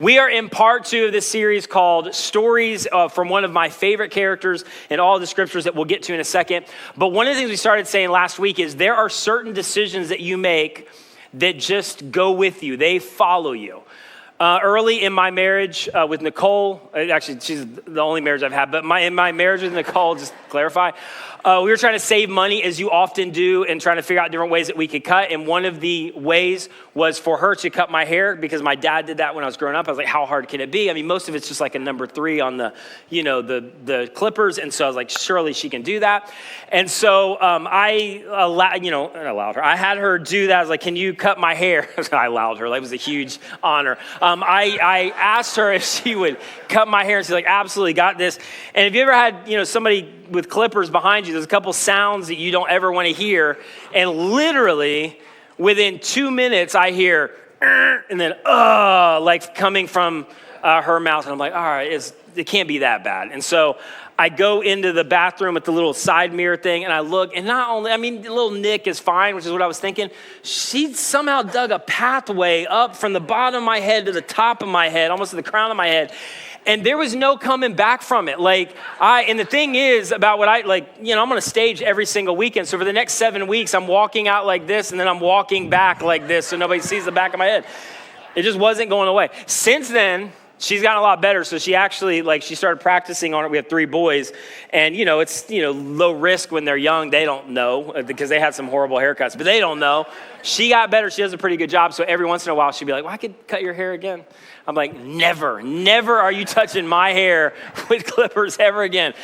We are in part 2 of this series called Stories from one of my favorite characters in all the scriptures that we'll get to in a second. But one of the things we started saying last week is there are certain decisions that you make that just go with you. They follow you. Early in my marriage with Nicole, actually she's the only marriage I've had, but in my marriage with Nicole, just to clarify, we were trying to save money as you often do and trying to figure out different ways that we could cut. And one of the ways was for her to cut my hair because my dad did that when I was growing up. I was like, how hard can it be? I mean, most of it's just like a number 3 on the, the clippers. And so I was like, surely she can do that. And so I allowed her. I had her do that. I was like, can you cut my hair? I allowed her. That was a huge honor. I asked her if she would cut my hair, and she's like, absolutely, got this. And if you ever had, somebody with clippers behind you, there's a couple sounds that you don't ever want to hear. And literally within 2 minutes, I hear, and then, like coming from her mouth. And I'm like, all right, it can't be that bad. And so I go into the bathroom with the little side mirror thing and I look, and not only, the little nick is fine, which is what I was thinking. She somehow dug a pathway up from the bottom of my head to the top of my head, almost to the crown of my head. And there was no coming back from it. And the thing is about what I'm on a stage every single weekend. So for the next 7 weeks, I'm walking out like this and then I'm walking back like this so nobody sees the back of my head. It just wasn't going away. Since then, she's gotten a lot better. So she actually, she started practicing on it. We have 3 boys. And, it's, low risk when they're young. They don't know because they had some horrible haircuts, but they don't know. She got better. She does a pretty good job. So every once in a while, she'd be like, well, I could cut your hair again. I'm like, never are you touching my hair with clippers ever again.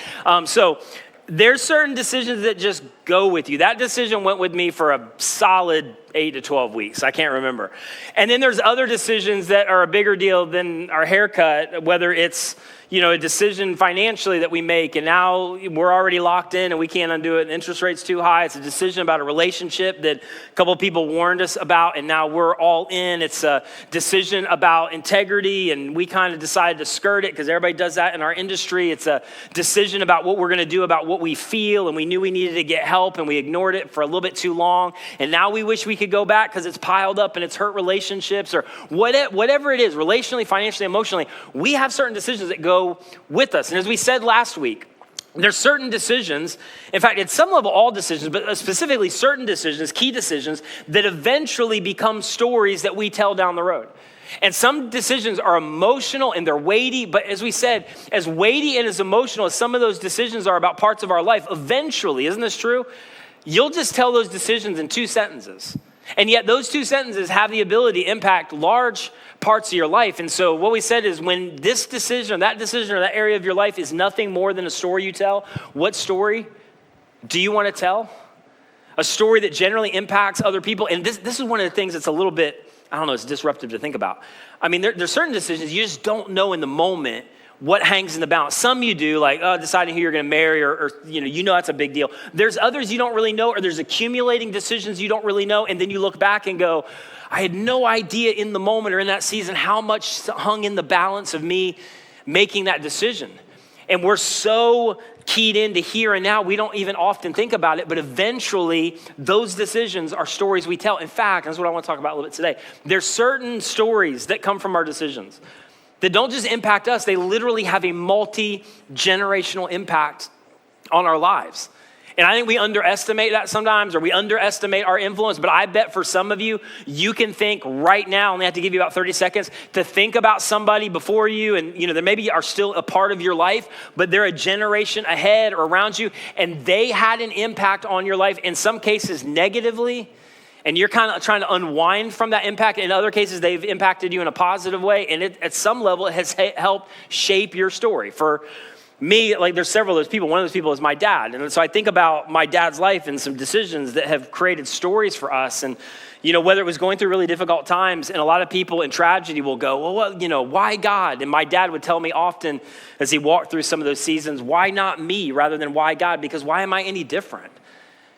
So there's certain decisions that just go with you. That decision went with me for a solid 8 to 12 weeks. I can't remember. And then there's other decisions that are a bigger deal than our haircut, whether it's, a decision financially that we make and now we're already locked in and we can't undo it and interest rate's too high. It's a decision about a relationship that a couple of people warned us about and now we're all in. It's a decision about integrity and we kind of decided to skirt it because everybody does that in our industry. It's a decision about what we're going to do about what we feel, and we knew we needed to get help and we ignored it for a little bit too long. And now we wish we could go back because it's piled up and it's hurt relationships or whatever it is, relationally, financially, emotionally. We have certain decisions that go with us. And as we said last week, there's certain decisions, in fact, at some level, all decisions, but specifically certain decisions, key decisions, that eventually become stories that we tell down the road. And some decisions are emotional and they're weighty, but as we said, as weighty and as emotional as some of those decisions are about parts of our life, eventually, isn't this true? You'll just tell those decisions in 2 sentences. And yet those 2 sentences have the ability to impact large parts of your life. And so what we said is when this decision or that area of your life is nothing more than a story you tell, what story do you want to tell? A story that generally impacts other people. And this is one of the things that's a little bit, it's disruptive to think about. There's certain decisions you just don't know in the moment what hangs in the balance. Some you do, deciding who you're going to marry or that's a big deal. There's others you don't really know, or there's accumulating decisions you don't really know, and then you look back and go, I had no idea in the moment or in that season how much hung in the balance of me making that decision. And we're so keyed into here and now, we don't even often think about it, but eventually those decisions are stories we tell. In fact, that's what I want to talk about a little bit today. There's certain stories that come from our decisions that don't just impact us, they literally have a multi-generational impact on our lives. And I think we underestimate that sometimes, or we underestimate our influence. But I bet for some of you, you can think right now, only have to give you about 30 seconds to think about somebody before you. And, they maybe are still a part of your life, but they're a generation ahead or around you. And they had an impact on your life, in some cases negatively. And you're kind of trying to unwind from that impact. In other cases, they've impacted you in a positive way. And at some level, it has helped shape your story. For me, there's several of those people. One of those people is my dad. And so I think about my dad's life and some decisions that have created stories for us. And, whether it was going through really difficult times, and a lot of people in tragedy will go, well, why God? And my dad would tell me often as he walked through some of those seasons, why not me rather than why God? Because why am I any different?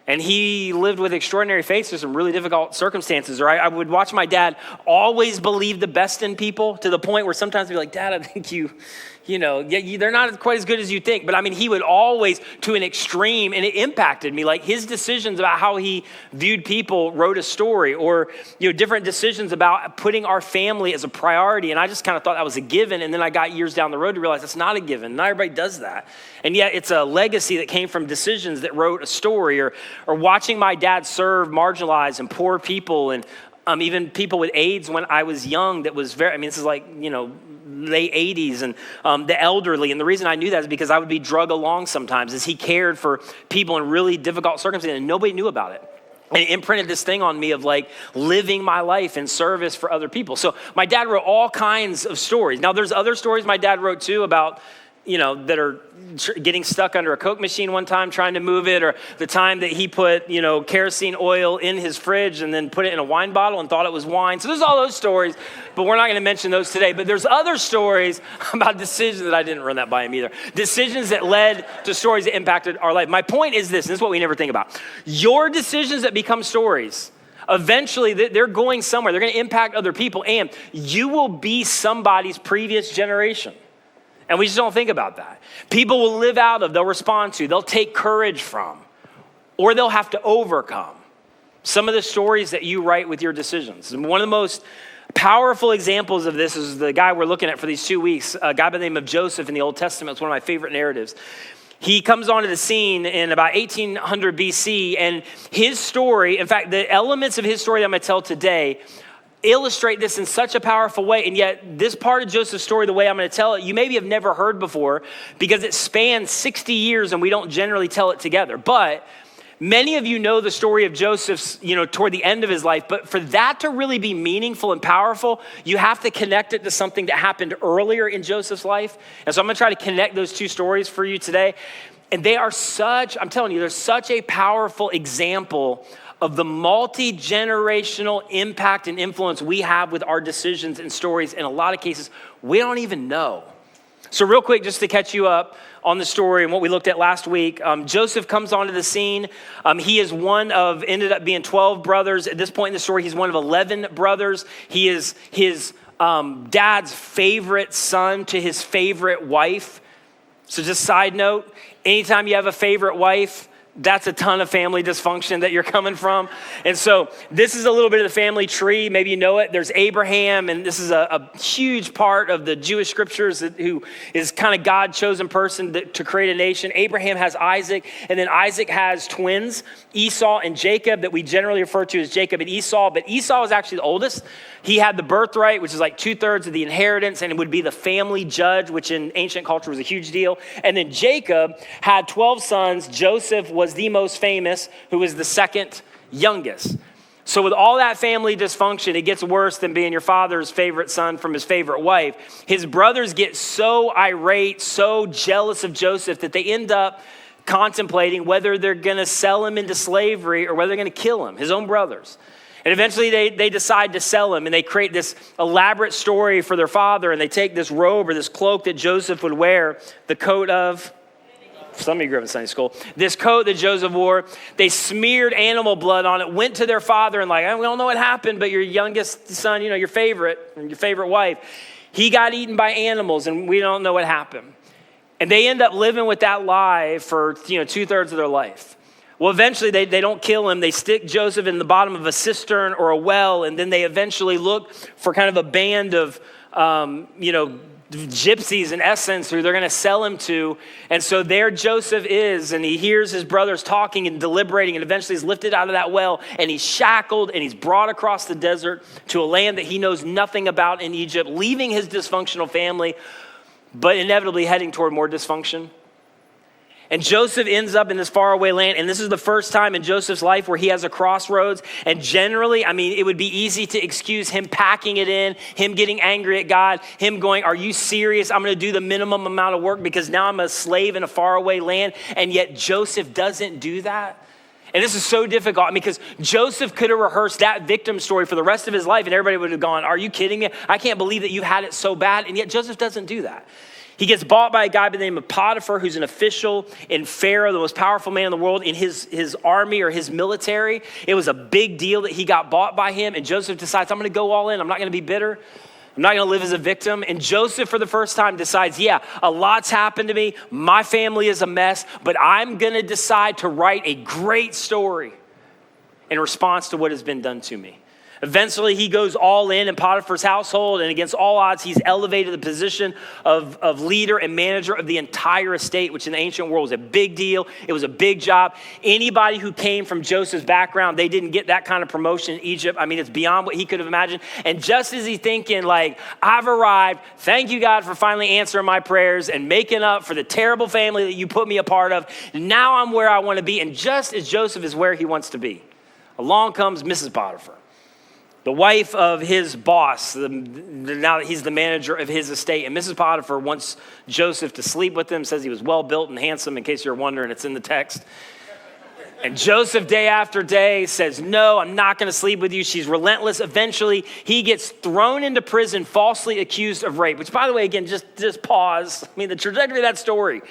And he lived with extraordinary faith through some really difficult circumstances. Or I would watch my dad always believe the best in people to the point where sometimes I'd be like, Dad, I think they're not quite as good as you think. But I mean, he would always to an extreme, and it impacted me. Like his decisions about how he viewed people wrote a story, or different decisions about putting our family as a priority. And I just kind of thought that was a given. And then I got years down the road to realize that's not a given. Not everybody does that. And yet it's a legacy that came from decisions that wrote a story, or watching my dad serve marginalized and poor people, and even people with AIDS when I was young. That was this is like, late 80s, and the elderly. And the reason I knew that is because I would be drug along sometimes as he cared for people in really difficult circumstances, and nobody knew about it. And it imprinted this thing on me of like living my life in service for other people. So my dad wrote all kinds of stories. Now there's other stories my dad wrote too about that are getting stuck under a Coke machine one time, trying to move it, or the time that he put, kerosene oil in his fridge and then put it in a wine bottle and thought it was wine. So there's all those stories, but we're not going to mention those today. But there's other stories about decisions that I didn't run that by him either. Decisions that led to stories that impacted our life. My point is this, and this is what we never think about. Your decisions that become stories, eventually they're going somewhere. They're going to impact other people, and you will be somebody's previous generation. And we just don't think about that. People will live out of, they'll respond to, they'll take courage from, or they'll have to overcome some of the stories that you write with your decisions. And one of the most powerful examples of this is the guy we're looking at for these 2 weeks, a guy by the name of Joseph in the Old Testament. It's one of my favorite narratives. He comes onto the scene in about 1800 BC, and his story, in fact, the elements of his story that I'm going to tell today illustrate this in such a powerful way. And yet this part of Joseph's story, the way I'm going to tell it, you maybe have never heard before because it spans 60 years and we don't generally tell it together. But many of you know the story of Joseph's, toward the end of his life. But for that to really be meaningful and powerful, you have to connect it to something that happened earlier in Joseph's life. And so I'm going to try to connect those two stories for you today. And they are I'm telling you, they're such a powerful example of the multi-generational impact and influence we have with our decisions and stories. In a lot of cases, we don't even know. So real quick, just to catch you up on the story and what we looked at last week, Joseph comes onto the scene. He is ended up being 12 brothers. At this point in the story, he's one of 11 brothers. He is his dad's favorite son to his favorite wife. So just side note, anytime you have a favorite wife, that's a ton of family dysfunction that you're coming from. And so this is a little bit of the family tree. Maybe you know it. There's Abraham, and this is a huge part of the Jewish scriptures who is kind of God's chosen person to create a nation. Abraham has Isaac, and then Isaac has twins, Esau and Jacob, that we generally refer to as Jacob and Esau. But Esau is actually the oldest. He had the birthright, which is like 2/3 of the inheritance, and it would be the family judge, which in ancient culture was a huge deal. And then Jacob had 12 sons. Joseph was the most famous, who was the second youngest. So with all that family dysfunction, it gets worse than being your father's favorite son from his favorite wife. His brothers get so irate, so jealous of Joseph that they end up contemplating whether they're going to sell him into slavery or whether they're going to kill him, his own brothers. And eventually they decide to sell him, and they create this elaborate story for their father, and they take this robe or this cloak that Joseph would wear, the coat of, some of you grew up in Sunday school, this coat that Joseph wore, they smeared animal blood on it, went to their father and we don't know what happened, but your youngest son, your favorite wife, he got eaten by animals and we don't know what happened. And they end up living with that lie for 2/3 of their life. Well, eventually they don't kill him. They stick Joseph in the bottom of a cistern or a well, and then they eventually look for kind of a band of, gypsies in essence who they're going to sell him to. And so there Joseph is, and he hears his brothers talking and deliberating, and eventually he's lifted out of that well, and he's shackled, and he's brought across the desert to a land that he knows nothing about in Egypt, leaving his dysfunctional family, but inevitably heading toward more dysfunction. And Joseph ends up in this faraway land, and this is the first time in Joseph's life where he has a crossroads. And generally, it would be easy to excuse him packing it in, him getting angry at God, him going, "Are you serious? I'm going to do the minimum amount of work because now I'm a slave in a faraway land." And yet Joseph doesn't do that. And this is so difficult because Joseph could have rehearsed that victim story for the rest of his life, and everybody would have gone, "Are you kidding me? I can't believe that you had it so bad." And yet Joseph doesn't do that. He gets bought by a guy by the name of Potiphar, who's an official in Pharaoh, the most powerful man in the world, in his army or his military. It was a big deal that he got bought by him. And Joseph decides, I'm going to go all in. I'm not going to be bitter. I'm not going to live as a victim. And Joseph, for the first time, decides, yeah, a lot's happened to me. My family is a mess, but I'm going to decide to write a great story in response to what has been done to me. Eventually, he goes all in Potiphar's household, and against all odds, he's elevated to the position of leader and manager of the entire estate, which in the ancient world was a big deal. It was a big job. Anybody who came from Joseph's background, they didn't get that kind of promotion in Egypt. I mean, it's beyond what he could have imagined. And just as he's thinking, like, I've arrived, thank you, God, for finally answering my prayers and making up for the terrible family that you put me a part of, now I'm where I want to be. And just as Joseph is where he wants to be, along comes Mrs. Potiphar, the wife of his boss, now that he's the manager of his estate. And Mrs. Potiphar wants Joseph to sleep with him, says he was well-built and handsome, in case you're wondering, it's in the text. And Joseph, day after day, says, no, I'm not going to sleep with you. She's relentless. Eventually, he gets thrown into prison, falsely accused of rape, which, by the way, again, just pause. I mean, the trajectory of that story.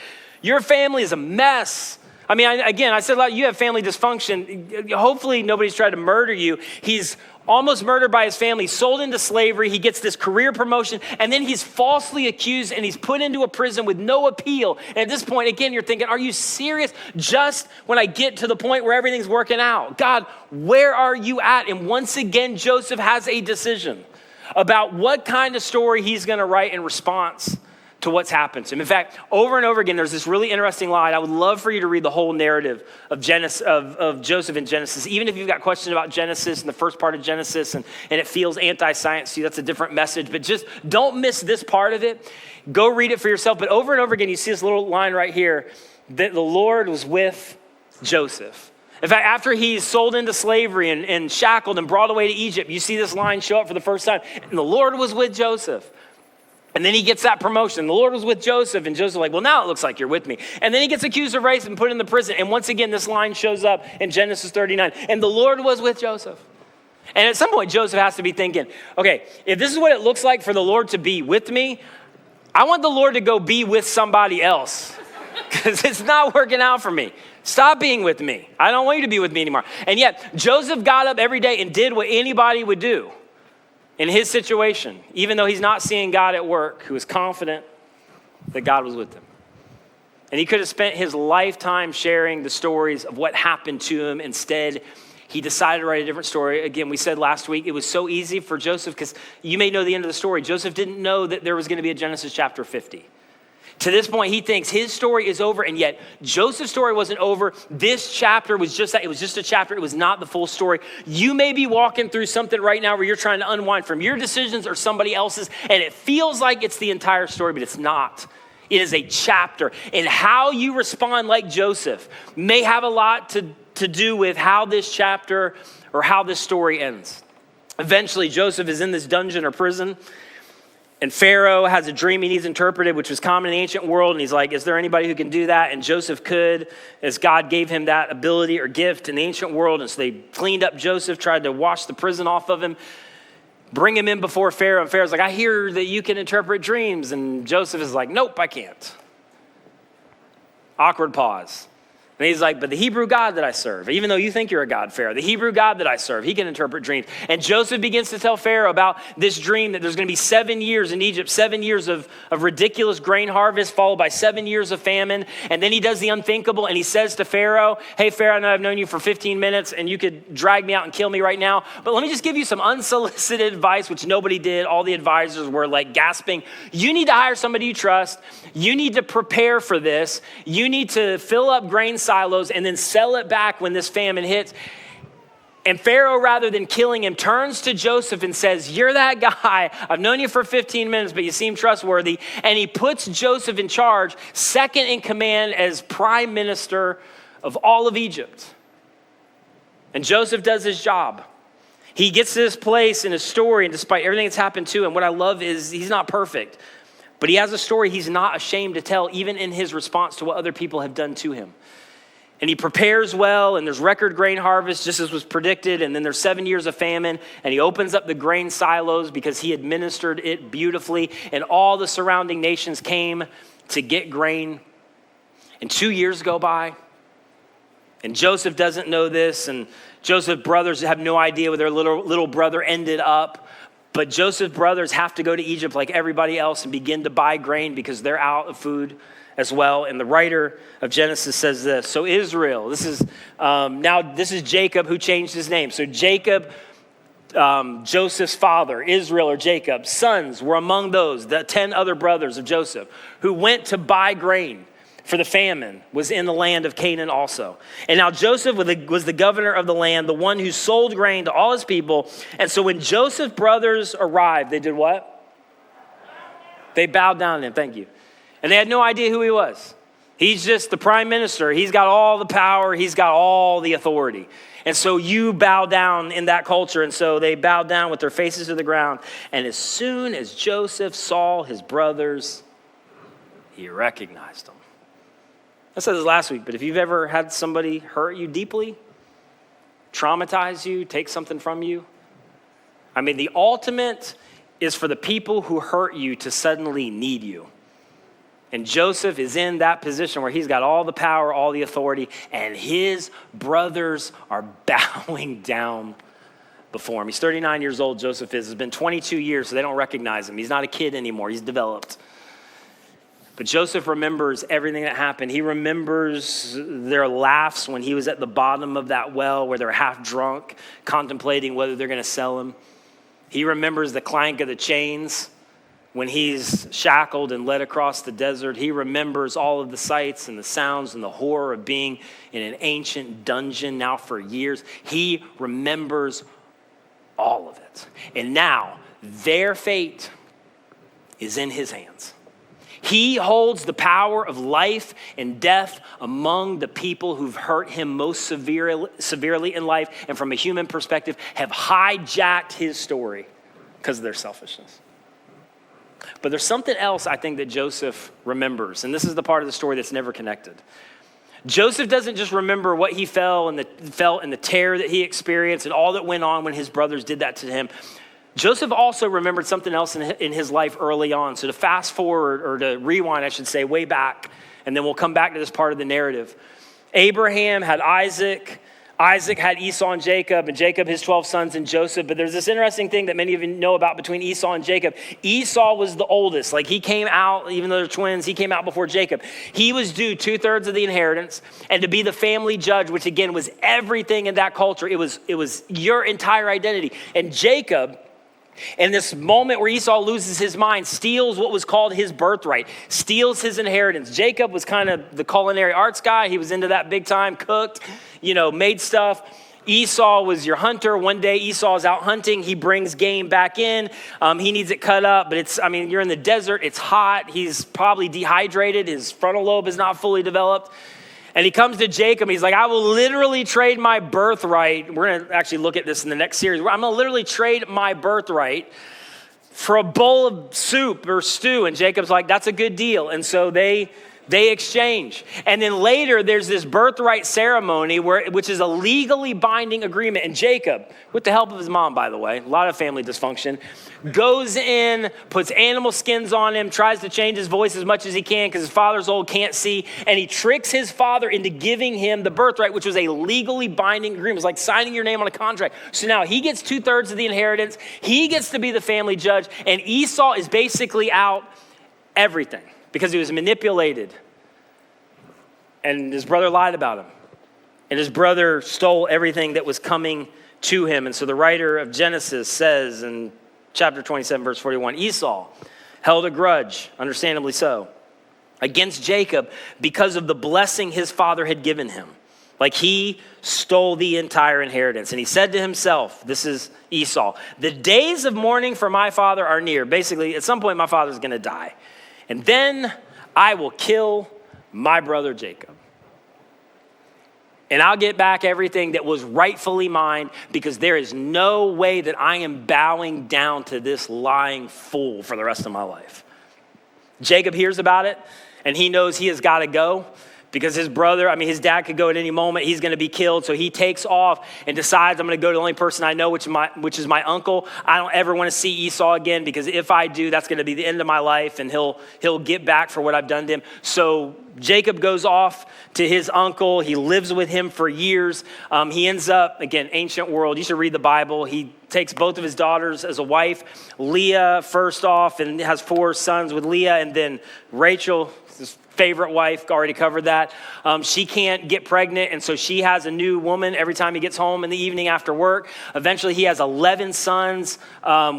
Your family is a mess. I mean, I said a lot, you have family dysfunction. Hopefully, nobody's tried to murder you. He's almost murdered by his family, sold into slavery. He gets this career promotion, and then he's falsely accused, and he's put into a prison with no appeal. And at this point, again, you're thinking, are you serious? Just when I get to the point where everything's working out, God, where are you at? And once again, Joseph has a decision about what kind of story he's going to write in response to what's happened to him. In fact, over and over again, there's this really interesting line. I would love for you to read the whole narrative of Joseph in Genesis. Even if you've got questions about Genesis and the first part of Genesis and it feels anti-science to you, that's a different message. But just don't miss this part of it. Go read it for yourself. But over and over again, you see this little line right here, that the Lord was with Joseph. In fact, after he's sold into slavery and shackled and brought away to Egypt, you see this line show up for the first time. And the Lord was with Joseph. And then he gets that promotion. The Lord was with Joseph, and Joseph's like, well, now it looks like you're with me. And then he gets accused of rape and put in the prison. And once again, this line shows up in Genesis 39. And the Lord was with Joseph. And at some point, Joseph has to be thinking, okay, if this is what it looks like for the Lord to be with me, I want the Lord to go be with somebody else, because it's not working out for me. Stop being with me. I don't want you to be with me anymore. And yet, Joseph got up every day and did what anybody would do in his situation, even though he's not seeing God at work, who was confident that God was with him. And he could have spent his lifetime sharing the stories of what happened to him. Instead, he decided to write a different story. Again, we said last week, it was so easy for Joseph, because you may know the end of the story. Joseph didn't know that there was going to be a Genesis chapter 50. To this point, he thinks his story is over, and yet Joseph's story wasn't over. This chapter was just that. It was just a chapter. It was not the full story. You may be walking through something right now where you're trying to unwind from your decisions or somebody else's, and it feels like it's the entire story, but it's not. It is a chapter. And how you respond like Joseph may have a lot to do with how this chapter or how this story ends. Eventually, Joseph is in this dungeon or prison, and Pharaoh has a dream he needs interpreted, which was common in the ancient world. And he's like, is there anybody who can do that? And Joseph could, as God gave him that ability or gift in the ancient world. And so they cleaned up Joseph, tried to wash the prison off of him, bring him in before Pharaoh. And Pharaoh's like, I hear that you can interpret dreams. And Joseph is like, nope, I can't. Awkward pause. And he's like, but the Hebrew God that I serve, even though you think you're a God, Pharaoh, the Hebrew God that I serve, he can interpret dreams. And Joseph begins to tell Pharaoh about this dream that there's going to be 7 years in Egypt, 7 years of ridiculous grain harvest, followed by 7 years of famine. And then he does the unthinkable, and he says to Pharaoh, hey, Pharaoh, I know I've known you for 15 minutes, and you could drag me out and kill me right now, but let me just give you some unsolicited advice, which nobody did. All the advisors were like gasping. You need to hire somebody you trust. You need to prepare for this. You need to fill up grain silos and then sell it back when this famine hits. And Pharaoh, rather than killing him, turns to Joseph and says, you're that guy. I've known you for 15 minutes, but you seem trustworthy. And he puts Joseph in charge, second in command as prime minister of all of Egypt. And Joseph does his job. He gets to this place in his story, and despite everything that's happened to him, what I love is he's not perfect, but he has a story he's not ashamed to tell, even in his response to what other people have done to him. And he prepares well, and there's record grain harvest, just as was predicted. And then there's 7 years of famine, and he opens up the grain silos because he administered it beautifully. And all the surrounding nations came to get grain. And 2 years go by, and Joseph doesn't know this, and Joseph's brothers have no idea where their little brother ended up. But Joseph's brothers have to go to Egypt like everybody else and begin to buy grain because they're out of food as well. And the writer of Genesis says this. So Israel, this is Jacob who changed his name. So Jacob, Joseph's father, Israel or Jacob's sons were among those, the 10 other brothers of Joseph, who went to buy grain, for the famine was in the land of Canaan also. And now Joseph was the governor of the land, the one who sold grain to all his people. And so when Joseph's brothers arrived, they did what? They bowed down to him. Thank you. And they had no idea who he was. He's just the prime minister. He's got all the power. He's got all the authority. And so you bow down in that culture. And so they bowed down with their faces to the ground. And as soon as Joseph saw his brothers, he recognized them. I said this last week, but if you've ever had somebody hurt you deeply, traumatize you, take something from you, I mean, the ultimate is for the people who hurt you to suddenly need you. And Joseph is in that position where he's got all the power, all the authority, and his brothers are bowing down before him. He's 39 years old, Joseph is. It's been 22 years, so they don't recognize him. He's not a kid anymore. He's developed. But Joseph remembers everything that happened. He remembers their laughs when he was at the bottom of that well where they're half drunk, contemplating whether they're going to sell him. He remembers the clank of the chains when he's shackled and led across the desert. He remembers all of the sights and the sounds and the horror of being in an ancient dungeon now for years. He remembers all of it. And now their fate is in his hands. He holds the power of life and death among the people who've hurt him most severely in life, and from a human perspective, have hijacked his story because of their selfishness. But there's something else I think that Joseph remembers, and this is the part of the story that's never connected. Joseph doesn't just remember what he felt and the terror that he experienced and all that went on when his brothers did that to him. Joseph also remembered something else in his life early on. So to fast forward, or to rewind, I should say, way back, and then we'll come back to this part of the narrative. Abraham had Isaac. Isaac had Esau and Jacob his 12 sons and Joseph. But there's this interesting thing that many of you know about between Esau and Jacob. Esau was the oldest. Like, he came out, even though they're twins, he came out before Jacob. He was due 2/3 of the inheritance, and to be the family judge, which again was everything in that culture. It was your entire identity. And Jacob, in this moment where Esau loses his mind, steals what was called his birthright, steals his inheritance. Jacob was kind of the culinary arts guy. He was into that big time, cooked, made stuff. Esau was your hunter. One day Esau's out hunting. He brings game back in. He needs it cut up, but you're in the desert. It's hot. He's probably dehydrated. His frontal lobe is not fully developed. And he comes to Jacob. He's like, I will literally trade my birthright. We're going to actually look at this in the next series. I'm going to literally trade my birthright for a bowl of soup or stew. And Jacob's like, that's a good deal. And so they exchange. And then later, there's this birthright ceremony which is a legally binding agreement. And Jacob, with the help of his mom, by the way, a lot of family dysfunction, goes in, puts animal skins on him, tries to change his voice as much as he can because his father's old, can't see. And he tricks his father into giving him the birthright, which was a legally binding agreement. It's like signing your name on a contract. So now he gets 2/3 of the inheritance. He gets to be the family judge. And Esau is basically out everything, because he was manipulated, and his brother lied about him, and his brother stole everything that was coming to him. And so the writer of Genesis says in chapter 27, verse 41, Esau held a grudge, understandably so, against Jacob because of the blessing his father had given him. Like, he stole the entire inheritance. And he said to himself, this is Esau, the days of mourning for my father are near. Basically, at some point, my father's going to die. And then I will kill my brother Jacob. And I'll get back everything that was rightfully mine, because there is no way that I am bowing down to this lying fool for the rest of my life. Jacob hears about it, and he knows he has got to go, because his dad could go at any moment. He's going to be killed. So he takes off and decides, I'm going to go to the only person I know, which is my uncle. I don't ever want to see Esau again, because if I do, that's going to be the end of my life, and he'll get back for what I've done to him. So Jacob goes off to his uncle. He lives with him for years. He ends up, again, ancient world. You should read the Bible. He takes both of his daughters as a wife. Leah first off, and has 4 sons with Leah, and then Rachel, his favorite wife, already covered that. She can't get pregnant, and so she has a new woman every time he gets home in the evening after work. Eventually, he has 11 sons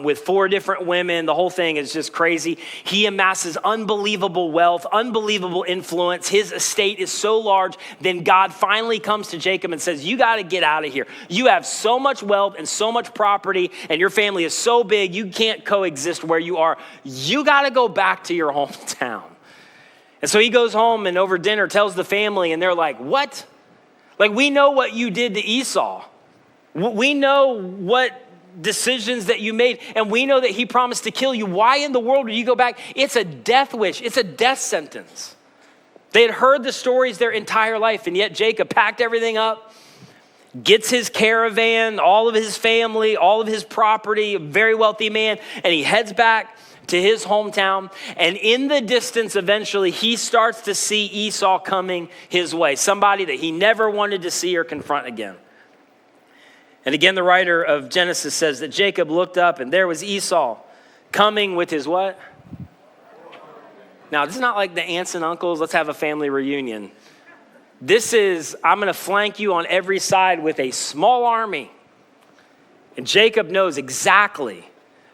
with 4 different women. The whole thing is just crazy. He amasses unbelievable wealth, unbelievable influence. His estate is so large, then God finally comes to Jacob and says, you got to get out of here. You have so much wealth and so much property, and your family is so big, you can't coexist where you are. You got to go back to your hometown. And so he goes home and over dinner tells the family, and they're like, what? Like, we know what you did to Esau. We know what decisions that you made, and we know that he promised to kill you. Why in the world would you go back? It's a death wish. It's a death sentence. They had heard the stories their entire life, and yet Jacob packed everything up, gets his caravan, all of his family, all of his property, a very wealthy man, and he heads back to his hometown. And in the distance, eventually, he starts to see Esau coming his way, somebody that he never wanted to see or confront again. And again, the writer of Genesis says that Jacob looked up, and there was Esau coming with his what? Now, this is not like the aunts and uncles, let's have a family reunion. This is, I'm going to flank you on every side with a small army. And Jacob knows exactly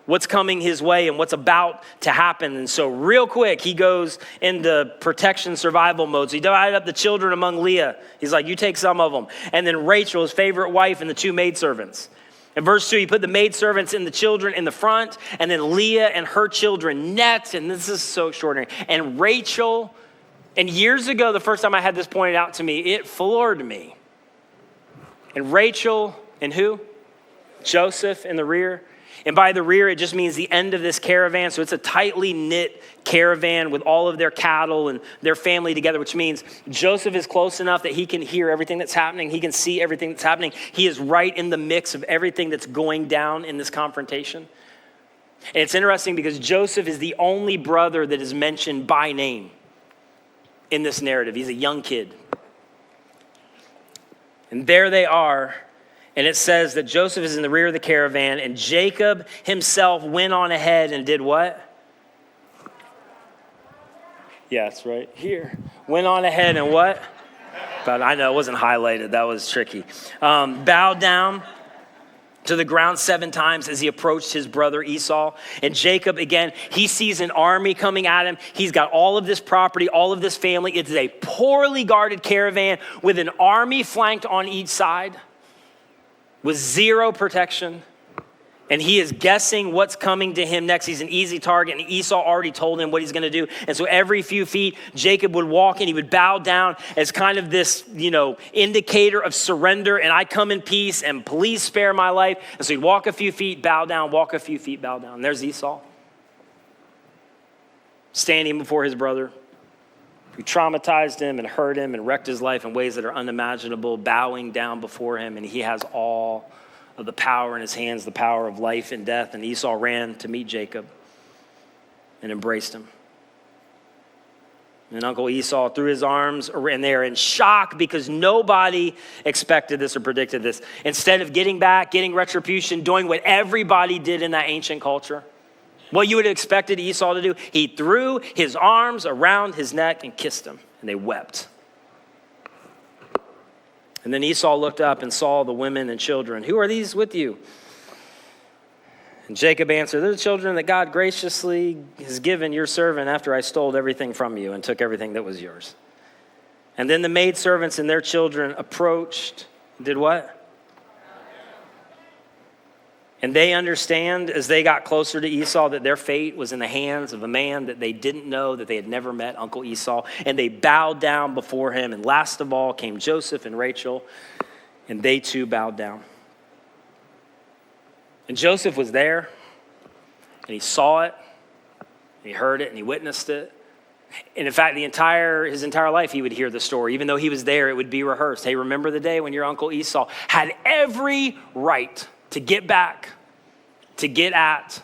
what's coming his way and what's about to happen. And so real quick, he goes into protection survival mode. So he divided up the children among Leah. He's like, you take some of them. And then Rachel, his favorite wife, and the 2 maidservants. In verse 2, he put the maidservants and the children in the front, and then Leah and her children next. And this is so extraordinary. And Rachel, and years ago, the first time I had this pointed out to me, it floored me. And Rachel and who? Joseph in the rear. And by the rear, it just means the end of this caravan. So it's a tightly knit caravan with all of their cattle and their family together, which means Joseph is close enough that he can hear everything that's happening. He can see everything that's happening. He is right in the mix of everything that's going down in this confrontation. And it's interesting because Joseph is the only brother that is mentioned by name in this narrative. He's a young kid. And there they are. And it says that Joseph is in the rear of the caravan, and Jacob himself went on ahead and did what? Yeah, it's right here. Went on ahead and what? But I know it wasn't highlighted. That was tricky. Bowed down to the ground 7 times as he approached his brother Esau. And Jacob, again, he sees an army coming at him. He's got all of this property, all of this family. It's a poorly guarded caravan with an army flanked on each side, with 0 protection, and he is guessing what's coming to him next. He's an easy target, and Esau already told him what he's going to do. And so every few feet, Jacob would walk and he would bow down as kind of this, indicator of surrender, and I come in peace, and please spare my life. And so he'd walk a few feet, bow down, walk a few feet, bow down. And there's Esau, standing before his brother, who traumatized him and hurt him and wrecked his life in ways that are unimaginable, bowing down before him, and he has all of the power in his hands, the power of life and death. And Esau ran to meet Jacob and embraced him. And Uncle Esau threw his arms around there in shock because nobody expected this or predicted this. Instead of getting back, getting retribution, doing what everybody did in that ancient culture, what you would have expected Esau to do, he threw his arms around his neck and kissed him, and they wept. And then Esau looked up and saw the women and children. Who are these with you? And Jacob answered, they're the children that God graciously has given your servant after I stole everything from you and took everything that was yours. And then the maidservants and their children approached, did what? And they understand as they got closer to Esau that their fate was in the hands of a man that they didn't know, that they had never met, Uncle Esau. And they bowed down before him. And last of all came Joseph and Rachel, and they too bowed down. And Joseph was there, and he saw it, and he heard it, and he witnessed it. And in fact, his entire life, he would hear the story. Even though he was there, it would be rehearsed. Hey, remember the day when your uncle Esau had every right to get back, to get at,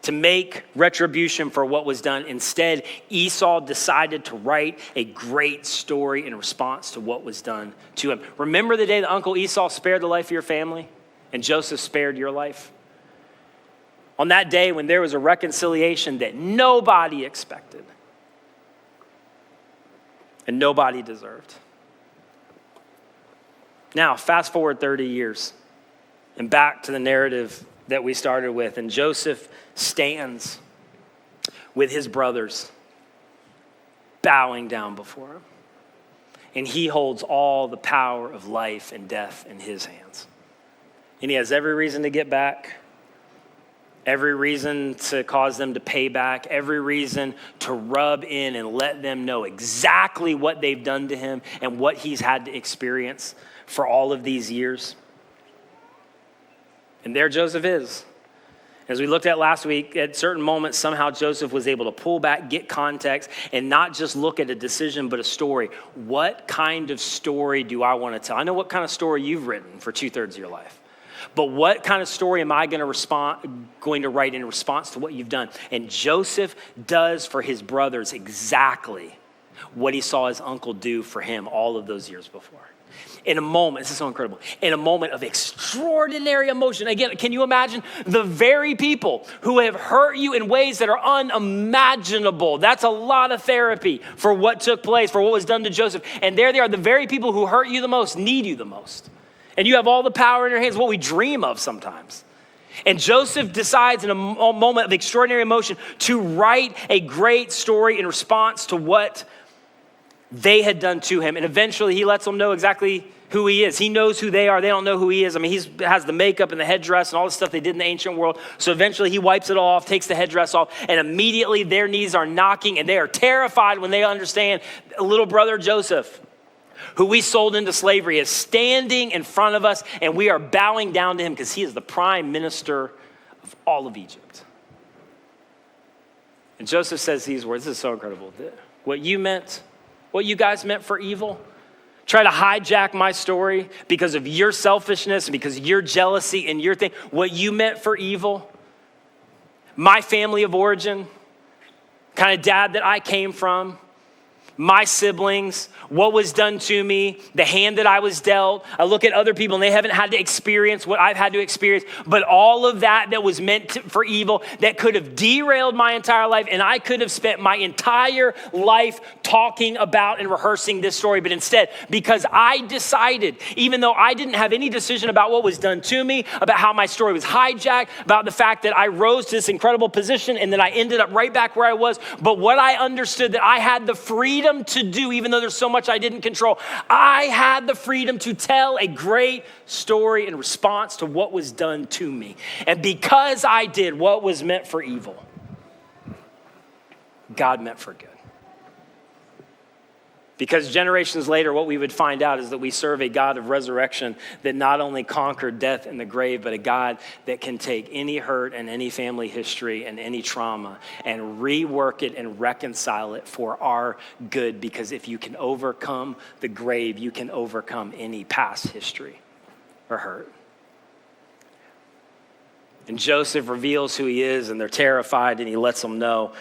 to make retribution for what was done. Instead, Esau decided to write a great story in response to what was done to him. Remember the day that Uncle Esau spared the life of your family and Joseph spared your life? On that day when there was a reconciliation that nobody expected and nobody deserved. Now, fast forward 30 years and back to the narrative that we started with, and Joseph stands with his brothers bowing down before him. And he holds all the power of life and death in his hands. And he has every reason to get back, every reason to cause them to pay back, every reason to rub in and let them know exactly what they've done to him and what he's had to experience for all of these years. And there Joseph is. As we looked at last week, at certain moments, somehow Joseph was able to pull back, get context, and not just look at a decision, but a story. What kind of story do I want to tell? I know what kind of story you've written for 2/3 of your life. But what kind of story am I going to write in response to what you've done? And Joseph does for his brothers exactly what he saw his uncle do for him all of those years before. In a moment, this is so incredible, in a moment of extraordinary emotion. Again, can you imagine the very people who have hurt you in ways that are unimaginable? That's a lot of therapy for what took place, for what was done to Joseph. And there they are, the very people who hurt you the most, need you the most. And you have all the power in your hands, what we dream of sometimes. And Joseph decides in a moment of extraordinary emotion to write a great story in response to what they had done to him. And eventually he lets them know exactly who he is. He knows who they are. They don't know who he is. I mean, he has the makeup and the headdress and all the stuff they did in the ancient world. So eventually he wipes it off, takes the headdress off, and immediately their knees are knocking and they are terrified when they understand little brother Joseph, who we sold into slavery, is standing in front of us, and we are bowing down to him because he is the prime minister of all of Egypt. And Joseph says these words. This is so incredible. What you guys meant for evil, try to hijack my story because of your selfishness and because of your jealousy and your thing. What you meant for evil, my family of origin, kind of dad that I came from, my siblings, what was done to me, the hand that I was dealt. I look at other people and they haven't had to experience what I've had to experience, but all of that was meant for evil, that could have derailed my entire life, and I could have spent my entire life talking about and rehearsing this story. But instead, because I decided, even though I didn't have any decision about what was done to me, about how my story was hijacked, about the fact that I rose to this incredible position and then I ended up right back where I was, but what I understood that I had the freedom to do, even though there's so much I didn't control, I had the freedom to tell a great story in response to what was done to me. And because I did what was meant for evil, God meant for good. Because generations later, what we would find out is that we serve a God of resurrection that not only conquered death and the grave, but a God that can take any hurt and any family history and any trauma and rework it and reconcile it for our good. Because if you can overcome the grave, you can overcome any past history or hurt. And Joseph reveals who he is, and they're terrified, and he lets them know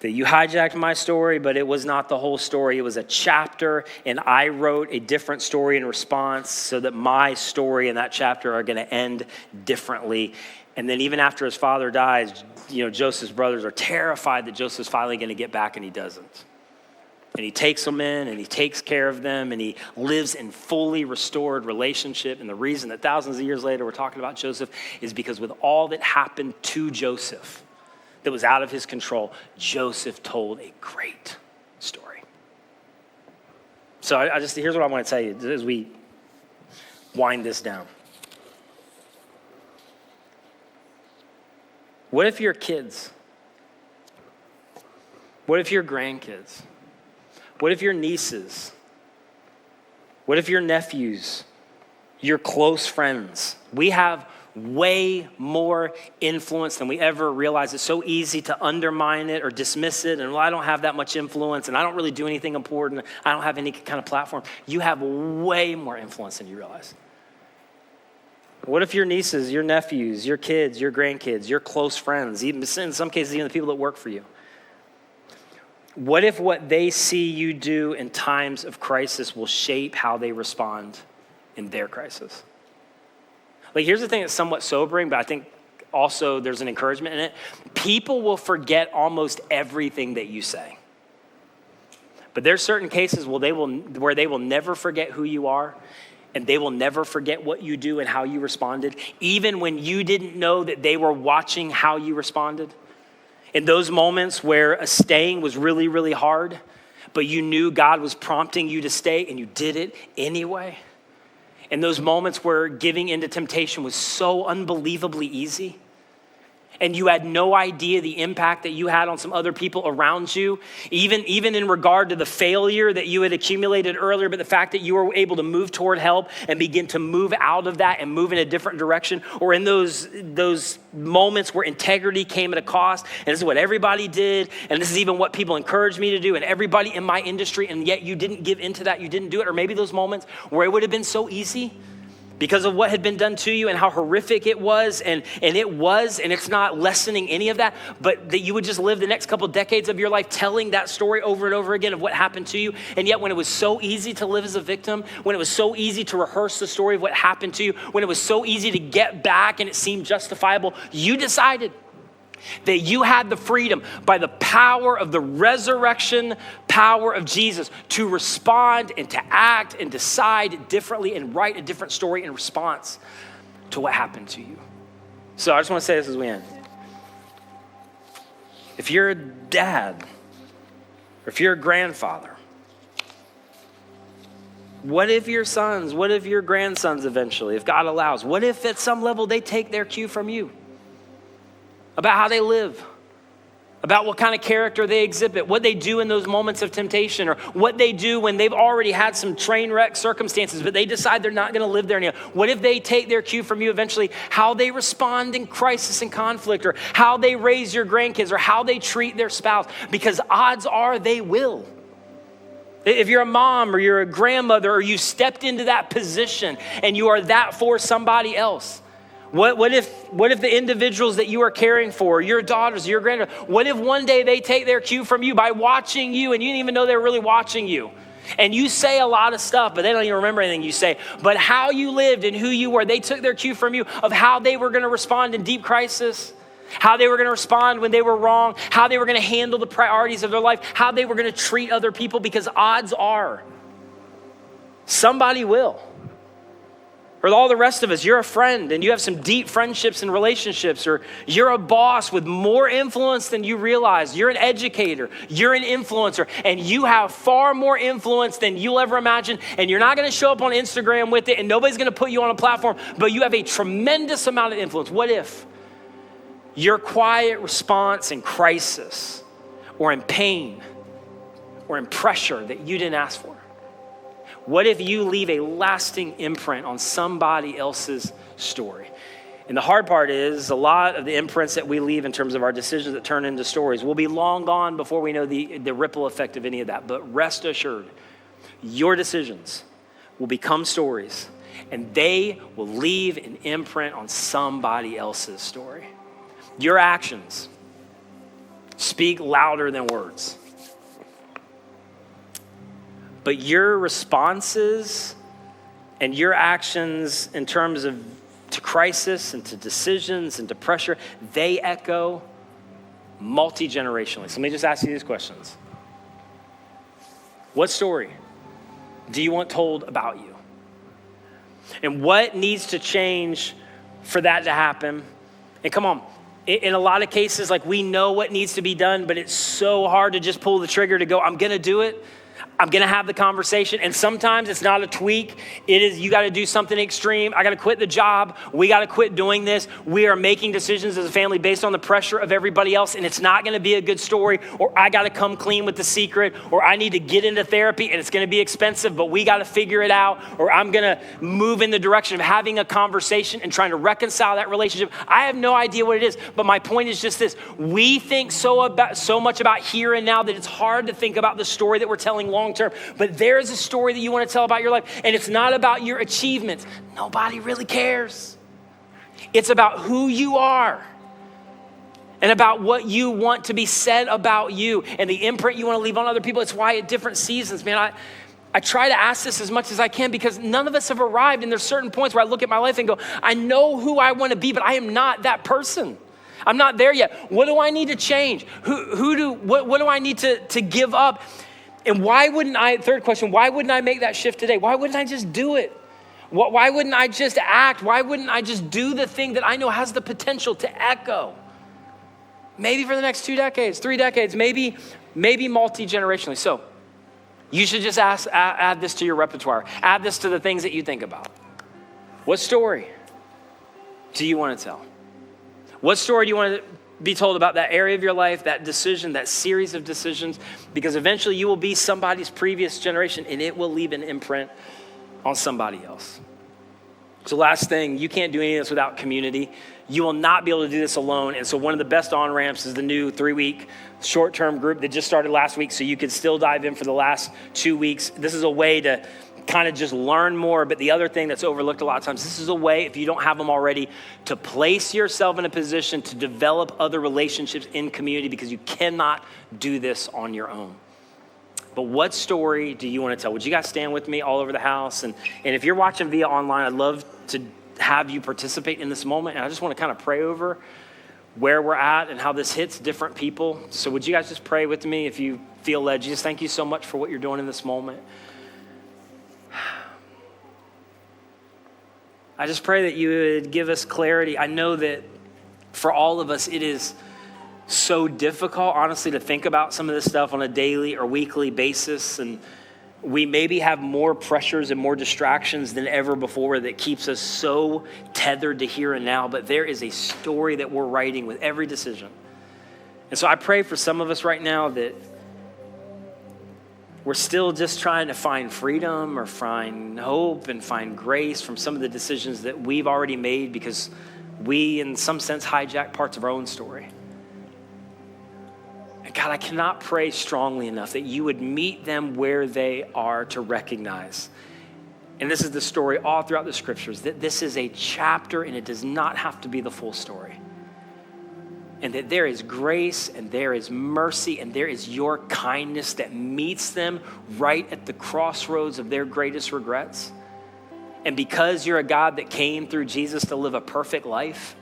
that you hijacked my story, but it was not the whole story. It was a chapter, and I wrote a different story in response so that my story and that chapter are going to end differently. And then even after his father dies, Joseph's brothers are terrified that Joseph's finally going to get back, and he doesn't. And he takes them in, and he takes care of them, and he lives in fully restored relationship. And the reason that thousands of years later we're talking about Joseph is because with all that happened to Joseph that was out of his control, Joseph told a great story. So here's what I want to tell you as we wind this down. What if your kids, what if your grandkids, what if your nieces, what if your nephews, your close friends, we have way more influence than we ever realize. It's so easy to undermine it or dismiss it. And well, I don't have that much influence and I don't really do anything important. I don't have any kind of platform. You have way more influence than you realize. What if your nieces, your nephews, your kids, your grandkids, your close friends, even in some cases, even the people that work for you? What if what they see you do in times of crisis will shape how they respond in their crisis? Like, here's the thing that's somewhat sobering, but I think also there's an encouragement in it. People will forget almost everything that you say. But there's certain cases where they will never forget who you are, and they will never forget what you do and how you responded, even when you didn't know that they were watching how you responded. In those moments where a staying was really, really hard, but you knew God was prompting you to stay and you did it anyway. In those moments where giving into temptation was so unbelievably easy, and you had no idea the impact that you had on some other people around you, even in regard to the failure that you had accumulated earlier, but the fact that you were able to move toward help and begin to move out of that and move in a different direction, or in those moments where integrity came at a cost, and this is what everybody did, and this is even what people encouraged me to do, and everybody in my industry, and yet you didn't give into that, you didn't do it, or maybe those moments where it would have been so easy, because of what had been done to you and how horrific it was, and it's not lessening any of that, but that you would just live the next couple decades of your life telling that story over and over again of what happened to you. And yet when it was so easy to live as a victim, when it was so easy to rehearse the story of what happened to you, when it was so easy to get back and it seemed justifiable, you decided that you had the freedom by the power of the resurrection power of Jesus to respond and to act and decide differently and write a different story in response to what happened to you. So I just want to say this as we end. If you're a dad or if you're a grandfather, what if your sons, what if your grandsons eventually, if God allows, what if at some level they take their cue from you? About how they live, about what kind of character they exhibit, what they do in those moments of temptation, or what they do when they've already had some train wreck circumstances, but they decide they're not going to live there anymore. What if they take their cue from you eventually, how they respond in crisis and conflict, or how they raise your grandkids, or how they treat their spouse? Because odds are they will. If you're a mom or you're a grandmother, or you stepped into that position and you are that for somebody else, What if the individuals that you are caring for, your daughters, your granddaughters, what if one day they take their cue from you by watching you and you didn't even know they were really watching you? And you say a lot of stuff, but they don't even remember anything you say. But how you lived and who you were, they took their cue from you of how they were going to respond in deep crisis, how they were going to respond when they were wrong, how they were going to handle the priorities of their life, how they were going to treat other people, because odds are somebody will. Or all the rest of us, you're a friend and you have some deep friendships and relationships, or you're a boss with more influence than you realize. You're an educator, you're an influencer, and you have far more influence than you'll ever imagine. And you're not going to show up on Instagram with it, and nobody's going to put you on a platform, but you have a tremendous amount of influence. What if your quiet response in crisis or in pain or in pressure that you didn't ask for? What if you leave a lasting imprint on somebody else's story? And the hard part is a lot of the imprints that we leave in terms of our decisions that turn into stories will be long gone before we know the ripple effect of any of that. But rest assured, your decisions will become stories, and they will leave an imprint on somebody else's story. Your actions speak louder than words. But your responses and your actions in terms of to crisis and to decisions and to pressure, they echo multi-generationally. So let me just ask you these questions. What story do you want told about you? And what needs to change for that to happen? And come on, in a lot of cases, like, we know what needs to be done, but it's so hard to just pull the trigger to go, I'm gonna do it. I'm gonna have the conversation, and sometimes it's not a tweak. It is, you gotta do something extreme. I gotta quit the job. We gotta quit doing this. We are making decisions as a family based on the pressure of everybody else, and it's not gonna be a good story, or I gotta come clean with the secret, or I need to get into therapy, and it's gonna be expensive, but we gotta figure it out, or I'm gonna move in the direction of having a conversation and trying to reconcile that relationship. I have no idea what it is, but my point is just this. We think so much about here and now that it's hard to think about the story that we're telling long term, but there is a story that you want to tell about your life, and it's not about your achievements. Nobody really cares. It's about who you are and about what you want to be said about you and the imprint you want to leave on other people. It's why at different seasons, man, I try to ask this as much as I can because none of us have arrived, and there's certain points where I look at my life and go, I know who I want to be, but I am not that person. I'm not there yet. What do I need to change? What do I need to give up? And why wouldn't I, third question, why wouldn't I make that shift today? Why wouldn't I just do it? Why wouldn't I just act? Why wouldn't I just do the thing that I know has the potential to echo? Maybe for the next 2 decades, 3 decades, maybe multi-generationally. So you should just add this to your repertoire. Add this to the things that you think about. What story do you want to tell? What story do you want to be told about that area of your life, that decision, that series of decisions? Because eventually you will be somebody's previous generation, and it will leave an imprint on somebody else. So last thing, you can't do any of this without community. You will not be able to do this alone. And so one of the best on-ramps is the new 3-week short-term group that just started last week, so you could still dive in for the last 2 weeks. This is a way to kind of just learn more. But the other thing that's overlooked a lot of times, this is a way, if you don't have them already, to place yourself in a position to develop other relationships in community, because you cannot do this on your own. But what story do you want to tell? Would you guys stand with me all over the house? And if you're watching via online, I'd love to have you participate in this moment. And I just want to kind of pray over where we're at and how this hits different people. So would you guys just pray with me if you feel led? Jesus, thank you so much for what you're doing in this moment. I just pray that you would give us clarity. I know that for all of us, it is so difficult, honestly, to think about some of this stuff on a daily or weekly basis. And we maybe have more pressures and more distractions than ever before that keeps us so tethered to here and now. But there is a story that we're writing with every decision. And so I pray for some of us right now that we're still just trying to find freedom or find hope and find grace from some of the decisions that we've already made, because we, in some sense, hijack parts of our own story. And God, I cannot pray strongly enough that you would meet them where they are to recognize. And this is the story all throughout the scriptures, that this is a chapter and it does not have to be the full story. And that there is grace and there is mercy and there is your kindness that meets them right at the crossroads of their greatest regrets. And because you're a God that came through Jesus to live a perfect life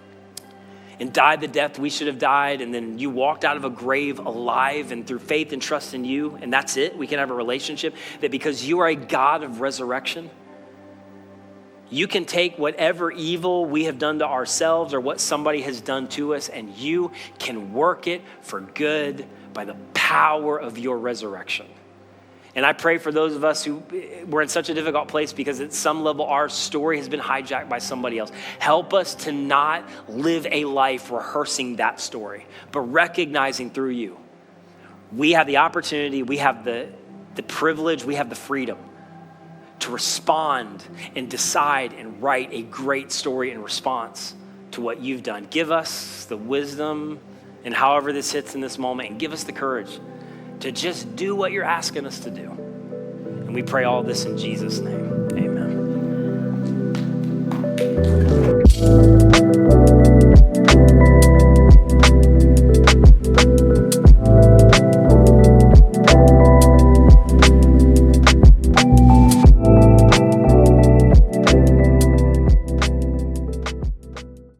and died the death we should have died, and then you walked out of a grave alive, and through faith and trust in you, and that's it, we can have a relationship, that because you are a God of resurrection, you can take whatever evil we have done to ourselves or what somebody has done to us, and you can work it for good by the power of your resurrection. And I pray for those of us who were in such a difficult place because at some level our story has been hijacked by somebody else. Help us to not live a life rehearsing that story, but recognizing through you, we have the opportunity, we have the privilege, we have the freedom to respond and decide and write a great story in response to what you've done. Give us the wisdom and however this hits in this moment, and give us the courage to just do what you're asking us to do. And we pray all this in Jesus' name.